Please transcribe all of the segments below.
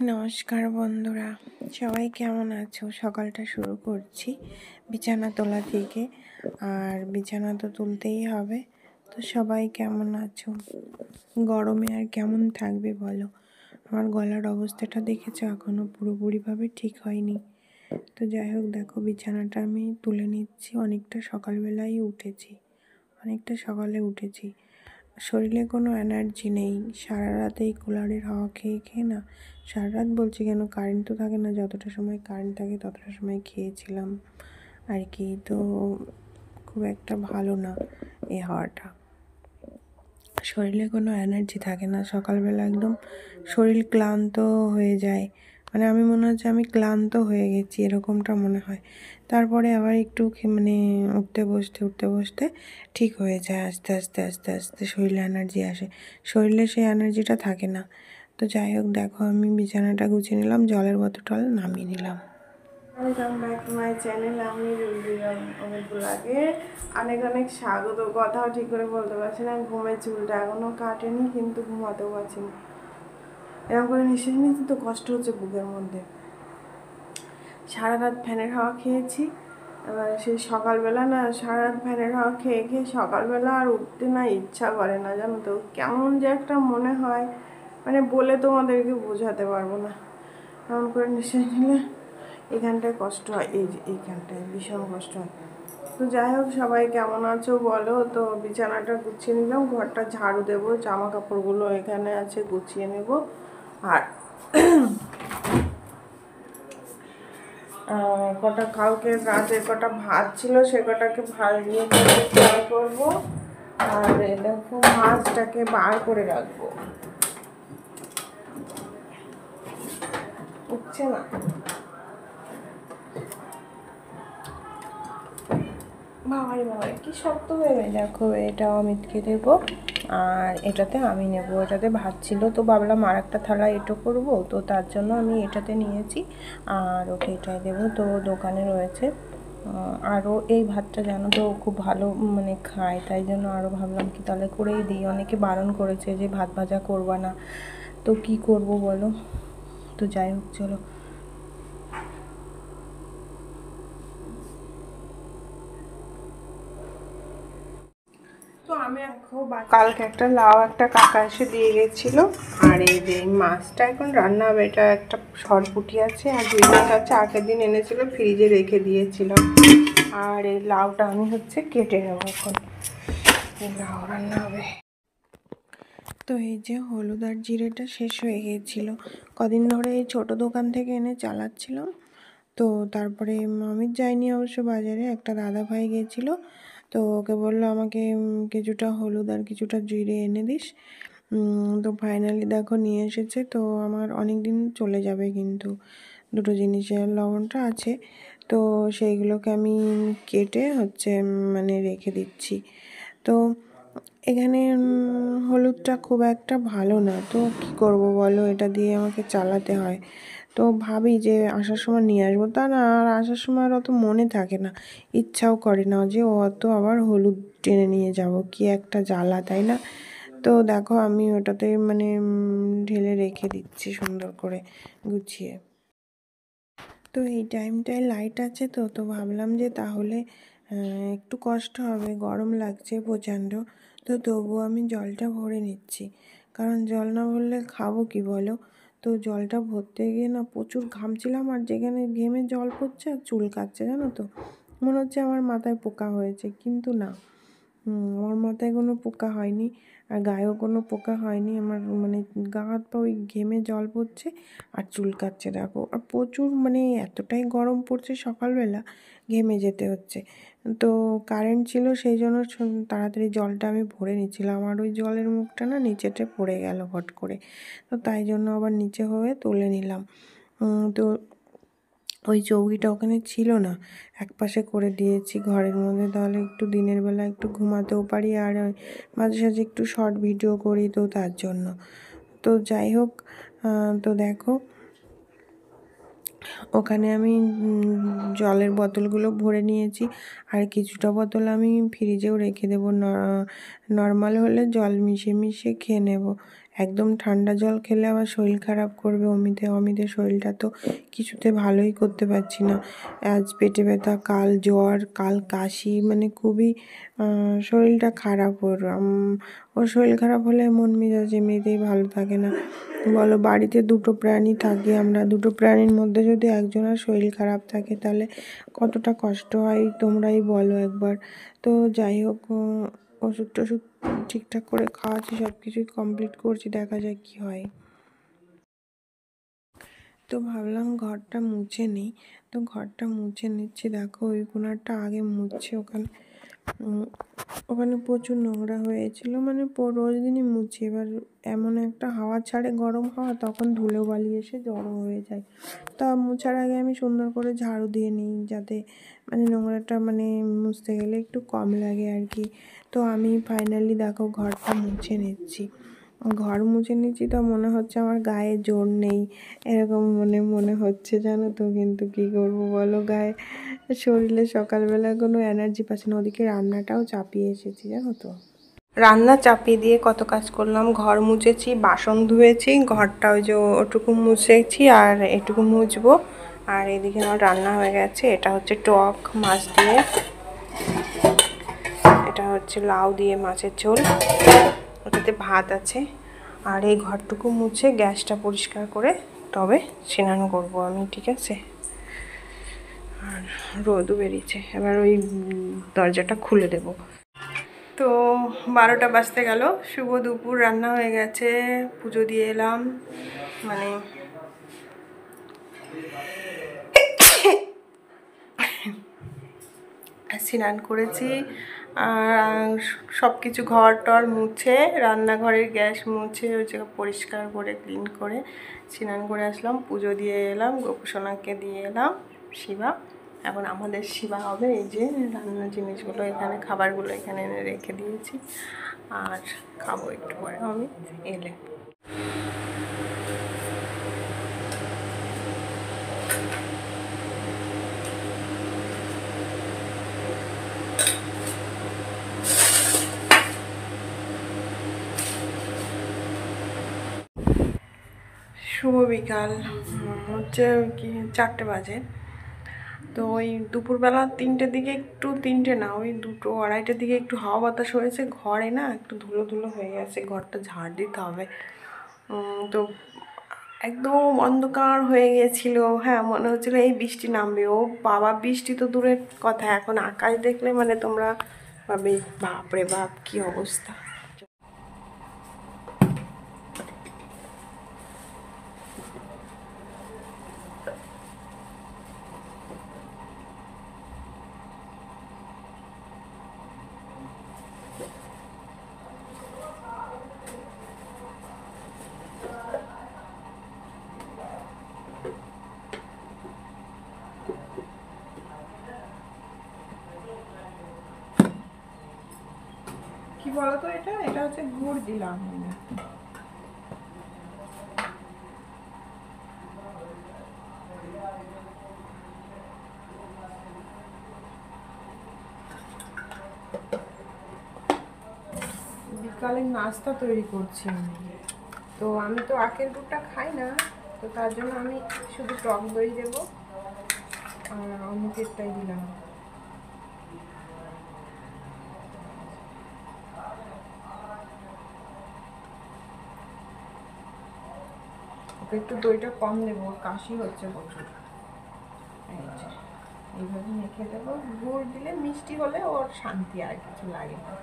নমস্কার বন্ধুরা, সবাই কেমন আছো? সকালটা শুরু করছি বিছানা তোলা থেকে। আর বিছানা তো তুলতেই হবে। তো সবাই কেমন আছো? গরমে আর কেমন থাকবে বলো? আমার গলার অবস্থাটা দেখেছো, এখনো পুরোপুরিভাবে ঠিক হয়নি। তো যাই হোক, দেখো বিছানাটা আমি তুলে নিচ্ছি। অনেকটা সকালে উঠেছি। শরীরে কোনো এনার্জি নেই। সারা রাত এই কুলারের হাওয়া খেয়ে খেয়ে না, সারা রাত বলছি কেন, কারেন্ট তো থাকে না, যতটা সময় কারেন্ট থাকে ততটা সময় খেয়েছিলাম আর কি। তো খুব একটা ভালো না এই হাওয়াটা। শরীরে কোনো এনার্জি থাকে না, সকালবেলা একদম শরীর ক্লান্ত হয়ে যায়। মানে আমি মনে হচ্ছে আমি ক্লান্ত হয়ে গেছি, এরকমটা মনে হয়। তারপরে আবার একটু উঠতে বসতে ঠিক হয়ে যায়। আস্তে আস্তে আস্তে আস্তে শরীরে এনার্জি আসে। শরীরে সেই এনার্জিটা থাকে না। তো যাই হোক, দেখো আমি বিছানাটা গুছিয়ে নিলাম, জলের বোতলটা নামিয়ে নিলাম। Welcome back to my channel. আমি দিলাম অনেকগুলো আগে অনেক স্বাগত। কথাও ঠিক করে বলতে পারছি না, ঘুমের চুলটা এখনও কাটেনি, কিন্তু ঘুমাতেও পারছি না। এরকম করে নিঃশ্বাস নিতে তো কষ্ট হচ্ছে বুকের মধ্যে। সারা রাত ফ্যানের হাওয়া খেয়েছি। এবার সেই সকালবেলা না, সারা রাত ফ্যানের হাওয়া খেয়ে খেয়ে সকালবেলা আর উঠতে না ইচ্ছা করে না, জানো তো। কেমন যে একটা মনে হয়, মানে বলে তোমাদেরকে বোঝাতে পারবো না। এমন করে নিঃশ্বাস নিলে এখানটায় কষ্ট হয়, এইখানটায় ভীষণ কষ্ট হয়। তো যাই হোক, সবাই কেমন আছো বলো। তো বিছানাটা গুছিয়ে নিলাম, ঘরটা ঝাড়ু দেবো, জামা কাপড়গুলো এখানে আছে গুছিয়ে নেব। আর কটা কালকে রাতে কটা ভাত ছিল, সে কটাকে ভাত দিয়ে ফ্রাই করবো। আর দেখো মাছটাকে বার করে রাখবো। উঠছে না, বাবাই কি শক্ত হয়ে গেছে। দেখো এটা অমিতকে দেবো, আর এটাতে আমি নেব। এটাতে ভাত ছিল, তো ভাবলাম আর একটা থালা এটো করবো, তো তার জন্য আমি এটাতে নিয়েছি আর ওকে এটাই দেবো। তো দোকানে রয়েছে আরও এই ভাতটা, জানো তো খুব ভালো মানে খায়, তাই জন্য আরও ভাবলাম কি তাহলে করেই দিই। অনেকে বারণ করেছে যে ভাত ভাজা করবা না, তো কি করব বলো। তো যাই হোক, চলো। তো আমি কালকে একটা লাউ একটা কাকা এসে দিয়ে গেছিলো। আর এই যে মাছটা এখন রান্না হবে। এটা একটা সরপুটি আছে আর দুই মাছ আছে, আগের দিন এনেছিল, ফ্রিজে রেখে দিয়েছিলাম। আর এই লাউটা আমি কেটে নেবো এখন, লাউ রান্না হবে। তো এই যে হলুদ আর জিরেটা শেষ হয়ে গিয়েছিলো, কদিন ধরে এই ছোটো দোকান থেকে এনে চালাচ্ছিলাম। তো তারপরে অমিত যায়নি অবশ্য বাজারে, একটা দাদা ভাই গিয়েছিলো। তো ওকে বললো আমাকে কিছুটা হলুদ আর কিছুটা জিরে এনে দিস। তো ফাইনালি দেখো নিয়ে এসেছে। তো আমার অনেক দিন চলে যাবে, কিন্তু দুটো জিনিসের লবণটা আছে, তো সেইগুলোকে আমি কেটে মানে রেখে দিচ্ছি। তো এখানে হলুদটা খুব একটা ভালো না, তো কি করব বলো, এটা দিয়ে আমাকে চালাতে হয়। তো ভাবি যে আসার সময় নিয়ে আসবো, তা না, আর আসার সময় আর অত মনে থাকে না, ইচ্ছাও করে না যে অত আবার হলুদ টেনে নিয়ে যাব, কি একটা জ্বালা, তাই না? তো দেখো আমি ওটাতে ঢেলে রেখে দিচ্ছি সুন্দর করে গুছিয়ে। তো এই টাইমটায় লাইট আছে, তো তো ভাবলাম যে তাহলে একটু কষ্ট হবে, গরম লাগছে প্রচণ্ড। তো তবুও আমি জলটা ভরে নিচ্ছি, কারণ জল না ভরলে খাবো কি বলো। তো জলটা ভরতে গিয়ে না প্রচুর ঘামছিলাম, আর যেখানে ঘেমে জল পড়ছে আর চুল কাচ্ছে, জানো তো। মনে হচ্ছে আমার মাথায় পোকা হয়েছে, কিন্তু না, আমার মাথায় কোনো পোকা হয়নি, আর গায়েও কোনো পোকা হয়নি। আমার গা হাত পা ওই ঘেমে জল পড়ছে আর চুল কাচ্ছে, দেখো। আর প্রচুর এতটাই গরম পড়ছে, সকালবেলা ঘেমে যেতে হচ্ছে। তো কারেন্ট ছিল, সেই জন্য তাড়াতাড়ি জলটা আমি ভরে নিচ্ছিলাম। আর ওই জলের মুখটা না নিচেতে পড়ে গেল হট করে, তো তাই জন্য আবার নিচে হয়ে তুলে নিলাম। তো ওই চৌকিটা ওখানে ছিল না, একপাশে করে দিয়েছি ঘরের মধ্যে, তাহলে একটু দিনের বেলা একটু ঘুমাতেও পারি, আর মাঝে সাঝে একটু শর্ট ভিডিও করি, তো তার জন্য। তো যাই হোক, তো দেখো ওখানে আমি জলের বোতলগুলো ভরে নিয়েছি, আর কিছুটা বোতল আমি ফ্রিজেও রেখে দেবো। নর্মাল হলে জল মিশিয়ে খেয়ে নেব, একদম ঠান্ডা জল খেলে আবার শরীর খারাপ করবে। অমিতের শরীরটা তো কিছুতে ভালোই করতে পারছি না। আজ পেটে ব্যথা, কাল জ্বর, কাল কাশি, মানে খুবই শরীরটা খারাপ ওর শরীর খারাপ হলে মন মেজাজ এমনিতেই ভালো থাকে না। বলো, বাড়িতে দুটো প্রাণী থাকি আমরা, দুটো প্রাণীর মধ্যে যদি একজনের শরীর খারাপ থাকে তাহলে কতটা কষ্ট হয় তোমরাই বলো একবার। তো যাই হোক, ওষুধ টষুধ ঠিকঠাক করে খাওয়াচ্ছি, সব কিছুই কমপ্লিট করছি, দেখা যায় কি হয়। তো ভাবলাম ঘরটা মুছে নিই, তো ঘরটা মুছে নিচ্ছি। দেখো ওই কোণারটা আগে মুছছে, ওখানে প্রচুর নোংরা হয়েছিল, মানে রোজ দিনই মুছি। এবার এমন একটা হাওয়া ছাড়ে, গরম হাওয়া, তখন ধুলো বালি এসে জড়ো হয়ে যায়। তা মোছার আগে আমি সুন্দর করে ঝাড়ু দিয়ে নিই, যাতে মানে নোংরাটা মানে মুছতে গেলে একটু কম লাগে আর কি। তো আমি ফাইনালি দেখো ঘরটা মুছে নিচ্ছি। ঘর মুছে নিচ্ছি তো মনে হচ্ছে আমার গায়ে জোর নেই, এরকম মনে হচ্ছে, জানো তো। কিন্তু কী করবো বলো, গায়ে শরীরে সকালবেলা কোনো এনার্জি পাচ্ছি না। ওদিকে রান্নাটাও চাপিয়ে এসেছি, জানো তো। রান্না চাপিয়ে দিয়ে কত কাজ করলাম, ঘর মুছেছি, বাসন ধুয়েছি, ঘরটা ওই যে ওটুকু মুছেছি আর এটুকু মুছবো। আর এদিকে আমার রান্না হয়ে গেছে। এটা হচ্ছে টক মাছ দিয়ে, এটা হচ্ছে লাউ দিয়ে মাছের ঝোল, ওটাতে ভাত আছে। আর এই ঘরটুকু মুছে গ্যাসটা পরিষ্কার করে তবে স্নান করবো আমি, ঠিক আছে। আর রোদও বেরিয়েছে, এবার ওই দরজাটা খুলে দেব। তো 12টা বাজতে গেল, শুভ দুপুর, রান্না হয়ে গেছে, পুজো দিয়ে এলাম, মানে স্নান করেছি। আর সব কিছু ঘর টর মুছে, রান্নাঘরের গ্যাস মুছে, ওই জায়গা পরিষ্কার করে ক্লিন করে স্নান করে আসলাম, পুজো দিয়ে এলাম, গোপুসোনাকে দিয়ে এলাম, শিবা। এখন আমাদের শিবা হবে। এই যে রান্নার জিনিসগুলো এখানে, খাবারগুলো এখানে এনে রেখে দিয়েছি, আর খাবো একটু পরে আমি এলে। শুভ বিকাল, হচ্ছে কি 4টে বাজে। তো ওই দুপুরবেলা 3টের দিকে একটু, 3টে না, ওই 2টো 2:30টার দিকে একটু হাওয়া বাতাস হয়েছে, ঘরে না একটু ধুলো ধুলো হয়ে গেছে, ঘরটা ঝাড় দিতে হবে। তো একদম অন্ধকার হয়ে গেছিলো, হ্যাঁ মনে হচ্ছিলো এই বৃষ্টি নামবে। ও বাবা, বৃষ্টি তো দূরের কথা, এখন আকাশ দেখলে মানে তোমরা ভাবে বাপরে বাপ কি অবস্থা। কি বলতো, এটা হচ্ছে গুড় দিলাম। বিকালে নাস্তা তৈরি করছি আমি। তো আমি তো আখের গুড়টা খাই না, তো তার জন্য আমি শুধু টক দই দেবো, আর অমুকেরটাই দিলাম। ওকে একটু দইটা কম দেবো, কাশি হচ্ছে প্রচুর। এইভাবে মেখে দেবো, গুড় দিলে মিষ্টি হলে ওর শান্তি, আর কিছু লাগে না।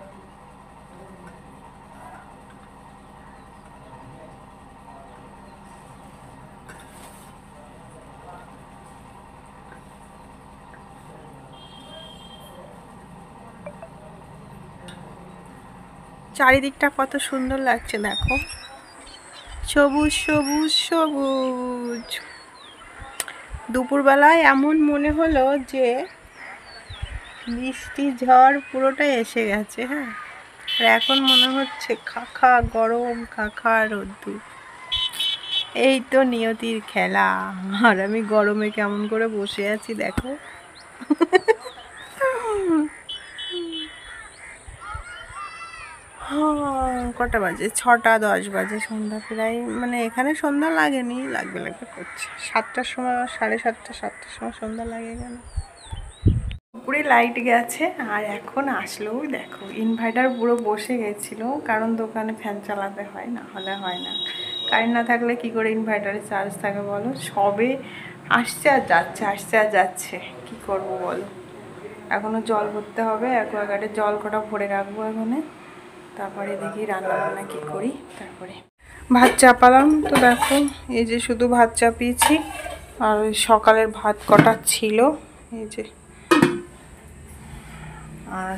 চারিদিকটা কত সুন্দর লাগছে দেখো, সবুজ সবুজ সবুজ। দুপুরবেলায় এমন মনে হলো যে বৃষ্টি ঝড় পুরোটাই এসে গেছে, হ্যাঁ। আর এখন মনে হচ্ছে খাখা গরম, খাখা রোদ্দুর। এই তো নিয়তির খেলা। আর আমি গরমে কেমন করে বসে আছি দেখো। কটা বাজে? 6:10 বাজে, সন্ধ্যা প্রায়, মানে এখানে সন্ধ্যা লাগেনি, লাগবে করছে 7টার সময়, 7:30 সময় সন্ধ্যা লাগে গেল। পুরো লাইট গেছে আর এখন আসলো। দেখো ইনভার্টার পুরো বসে গেছিলো, কারণ দোকানে ফ্যান চালাতে হয়, না হলে হয় না। কারেন্ট না থাকলে কি করে ইনভার্টারে চার্জ থাকে বলো? সবে আসছে আর যাচ্ছে, আসছে আর যাচ্ছে, কি করব বলো। এখনও জল ভরতে হবে, অ্যাকোয়াগার্ডে জল কটা ভরে রাখবো এখানে, তারপরে দেখি রান্না বান্না কী করি। তারপরে ভাত চাপালাম, তো দেখো এই যে শুধু ভাত চাপিয়েছি, আর ওই সকালের ভাত কটা ছিল এই যে। আর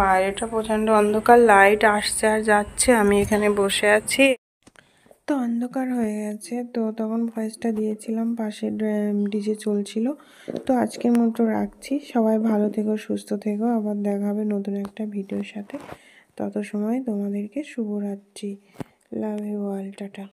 বাইরেটা প্রচণ্ড অন্ধকার, লাইট আসছে আর যাচ্ছে, আমি এখানে বসে আছি। তো অন্ধকার হয়ে গেছে, তো তখন ভয়েসটা দিয়েছিলাম, পাশে ডিজে চলছিল। তো আজকের মতো রাখছি, সবাই ভালো থেকো, সুস্থ থেকো, আবার দেখা হবে নতুন একটা ভিডিওর সাথে। তত সময় তোমাদেরকে শুভরাত্রি, লাভ ইউ অল, টাটা।